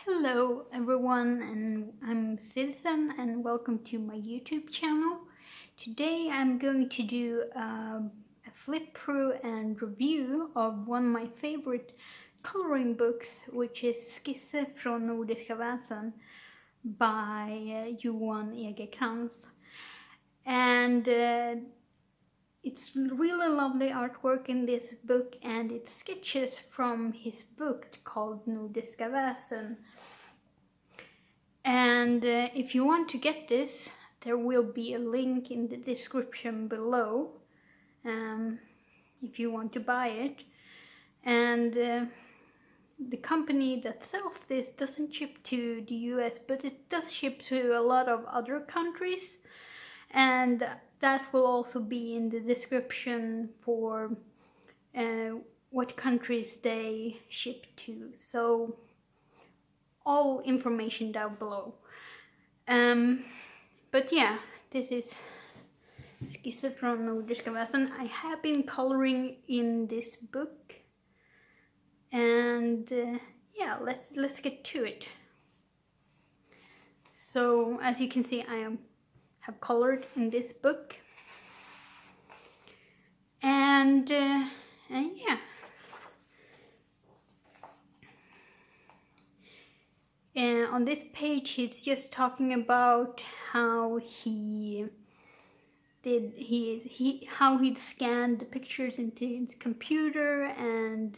Hello everyone, and I'm Citizen and welcome to my YouTube channel. Today I'm going to do a flip through and review of one of my favorite coloring books, which is Skisser från Nordiska Väsen by Johan Egerkrans. And it's really lovely artwork in this book, and it's sketches from his book called Nordiska Väsen. And if you want to get this, there will be a link in the description below if you want to buy it. And the company that sells this doesn't ship to the US, but it does ship to a lot of other countries, and that will also be in the description for what countries they ship to. So all information down below. But yeah, this is Skisser från Nordiska Väsen. I have been coloring in this book, and yeah, let's get to it. So as you can see, I have colored in this book, and yeah. And on this page, it's just talking about how he scanned the pictures into his computer, and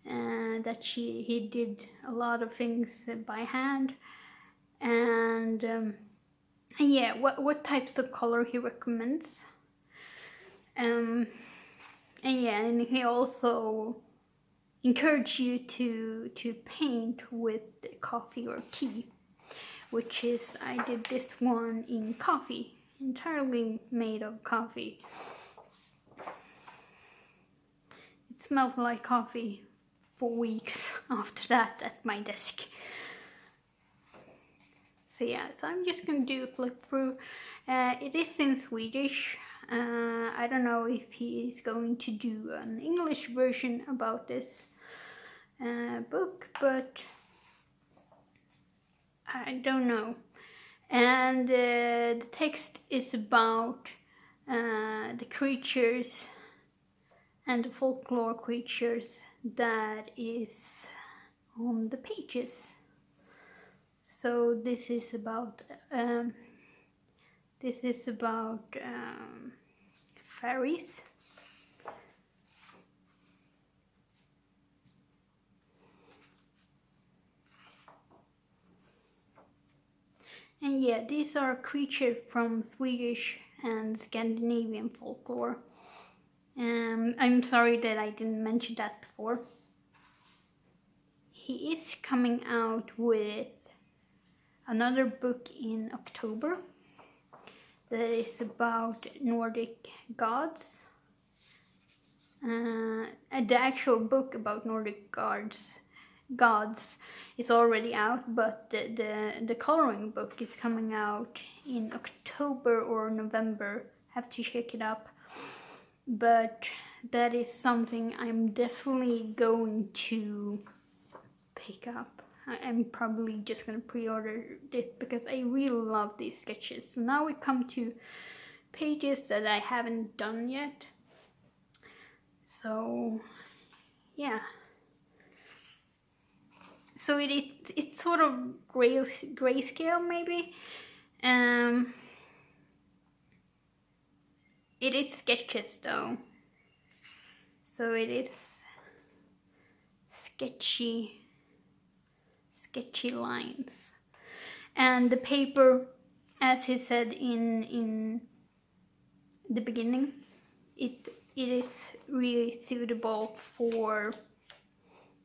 that he did a lot of things by hand, and yeah, what types of color he recommends, and yeah, and he also encourage you to paint with coffee or tea, which is, I did this one in coffee, entirely made of coffee. It smelled like coffee for weeks after that at my desk. So yeah, so I'm just gonna do a flip through. It is in Swedish. I don't know if he is going to do an English version about this book, but I don't know. And the text is about the creatures and the folklore creatures that is on the pages. So this is about Faeroes. And yeah, these are creatures from Swedish and Scandinavian folklore. I'm sorry that I didn't mention that before. He is coming out with another book in October that is about Nordic gods. The actual book about Nordic gods is already out, but the coloring book is coming out in October or November. Have to check it up, but that is something I'm definitely going to pick up. I'm probably just gonna pre-order it because I really love these sketches. So now we come to pages that I haven't done yet. So yeah. So it's sort of grayscale maybe. It is sketches though. So it is sketchy lines. And the paper, as he said in the beginning, it is really suitable for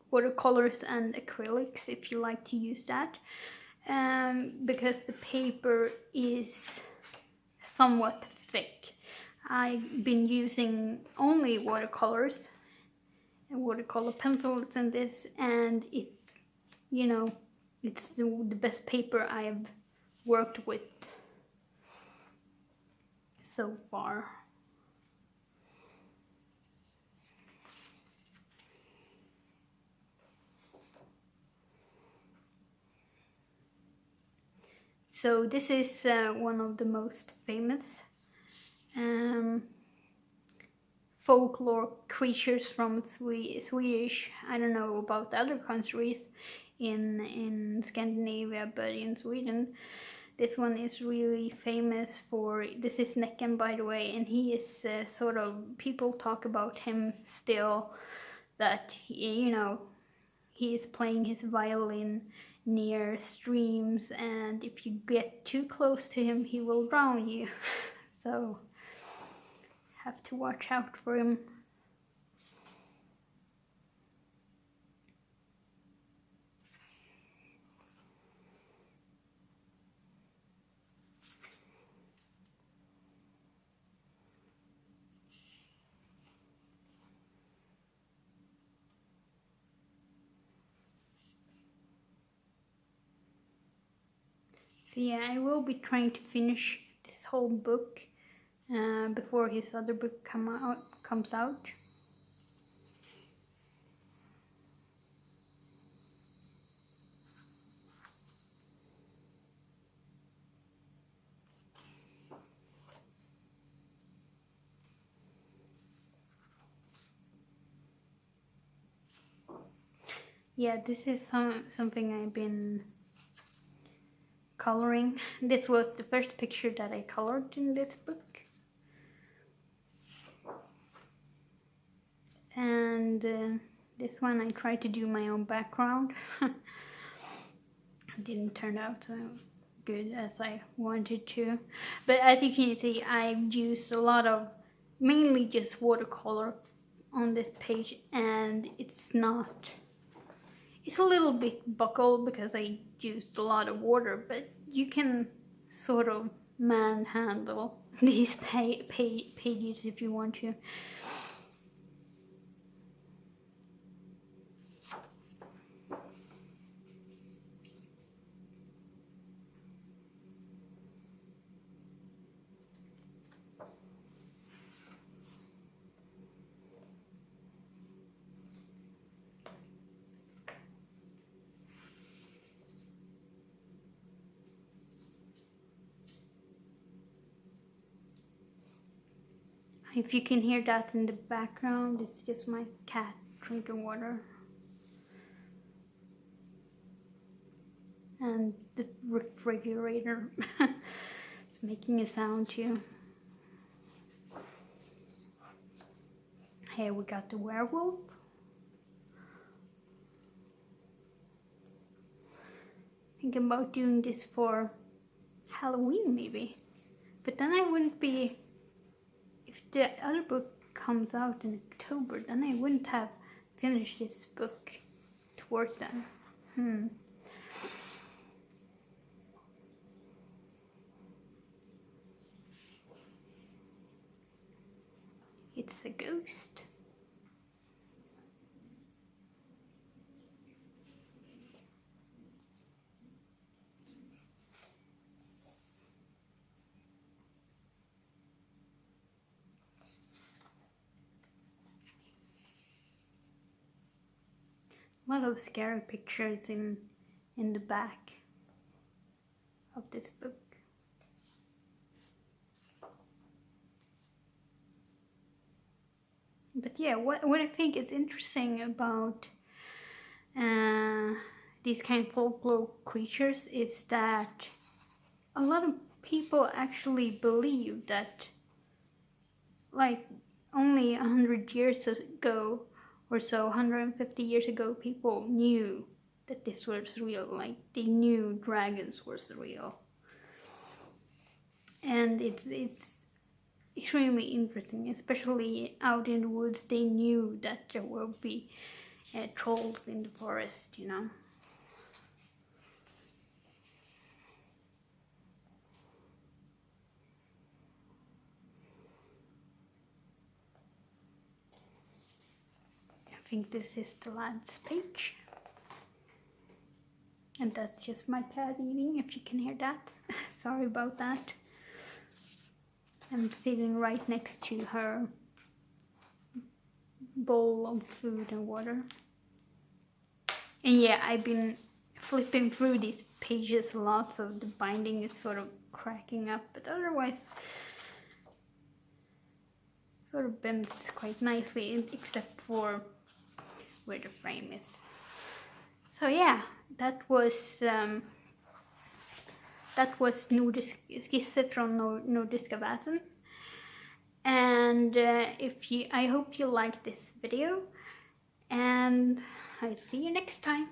watercolors and acrylics if you like to use that, because the paper is somewhat thick. I've been using only watercolors and watercolor pencils in this, and it, you know, it's the best paper I've worked with so far. So this is one of the most famous folklore creatures from Swedish. I don't know about other countries in Scandinavia, but in Sweden this one is really famous for. This is Näcken, by the way, and he is sort of, people talk about him still, that he is playing his violin near streams, and if you get too close to him he will drown you. So have to watch out for him. So yeah, I will be trying to finish this whole book before his other book comes out. Yeah, this is something I've been coloring. This was the first picture that I colored in this book. And this one I tried to do my own background. It didn't turn out so good as I wanted to. But as you can see, I've used a lot of, mainly just watercolor on this page, and it's a little bit buckled because I used a lot of water, but you can sort of manhandle these pages if you want to. If you can hear that in the background, it's just my cat drinking water. And the refrigerator is making a sound too. Here we got the werewolf. Thinking about doing this for Halloween maybe. But then I wouldn't be, if the other book comes out in October, then I wouldn't have finished this book towards then. It's a ghost. A lot of scary pictures in the back of this book. But yeah, what I think is interesting about these kind of folklore creatures is that a lot of people actually believe that, like, only 100 years ago or so, 150 years ago, people knew that this was real. Like, they knew dragons was real. And it's extremely interesting, especially out in the woods. They knew that there will be trolls in the forest, you know. I think this is the last page. And that's just my cat eating, if you can hear that. Sorry about that. I'm sitting right next to her bowl of food and water. And yeah, I've been flipping through these pages a lot, so the binding is sort of cracking up, but otherwise sort of bends quite nicely, except for where the frame is. So yeah, that was Skisser från Nordiska Väsen. And I hope you liked this video, and I'll see you next time.